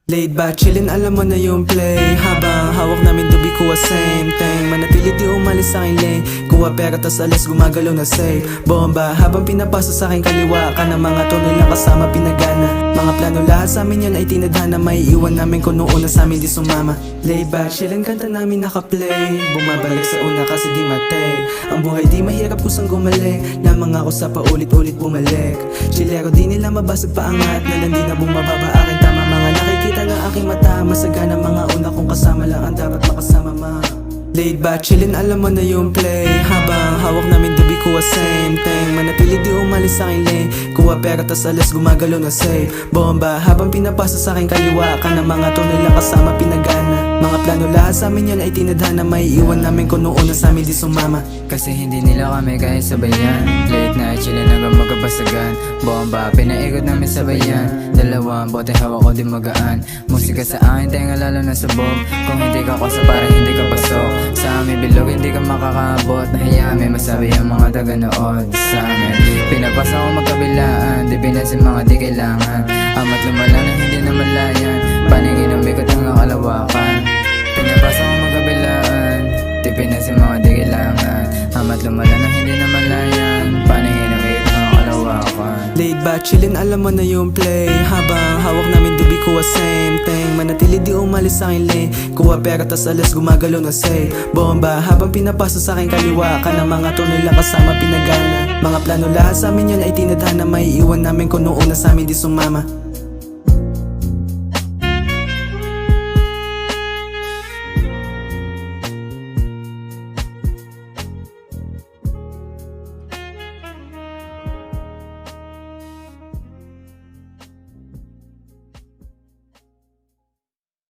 Laid back, chillin', alam mo na yung play. Habang hawak namin dubi ko same thing. Manatili di umalis sa aking lane. Kuha pera tas alas gumagalaw na safe. Bomba habang pinapasa sa aking kaliwa ka ng mga tunay lang kasama pinagana. Mga plano lahat sa amin yan ay tinadhana. May iwan namin kung noon na sa amin di sumama. Laid back, chillin', kanta namin nakaplay. Bumabalik sa una kasi di matay. Ang buhay di mahirap kusang gumaling. Lamang ako sa paulit-ulit bumalik. Chillero di nila mabasag paangat. Nalandi na bumababa aking tama. Mga nakikita ng aking mata. Masagana mga una kong kasama lang ang dapat makasama ma. Laid back, chillin', alam mo na yung play. Habang hawak namin dubi ko same thing. Manatili di umalis sa aking lane. Kuha pera tas alas gumagalaw na safe. Bomba habang pinapasa sa aking kaliwa ka ng mga tunay lang kasama pinagana. Mga plano lahat sa amin yan ay tinadhana. May iwan namin kung noon na sa amin di sumama. Kasi hindi nila kami kaya sabayan. Late night chillin' hanggang magkabasagan. Bomba pinaikot namin sabayan. Dalawang bote hawak ko di magaan. Musika sa akin tenga lalo na sabog. Kung hindi ka kosa parang hindi ka pasok. Sa amin bilog hindi ka makakaabot. Nahiya may masabi ang mga taga-nood sa amin. Pinapasa ko magkabilaan. Di pinasin mga di kailangan. Amat lumala na hindi na malayan. Paningin umikot hanggang kalawakan. Pinapasa ko magkabilaan. Di pinasin mga di kailangan. Amat lumala na hindi na malayan. Paningin umikot hanggang kalawakan. Laid back, chillin', alam mo na yung play. Habang hawak namin dubi ko same thing. Manatili di umalis sa aking lane. Kuha pera tas alas gumagalaw na safe. Bomba habang pinapasa sa aking kaliwa ka ng mga tunay lang kasama pinagana. Mga plano lahat sa amin yan ay tinadhana. May iwan namin kung noon na sa amin di sumama.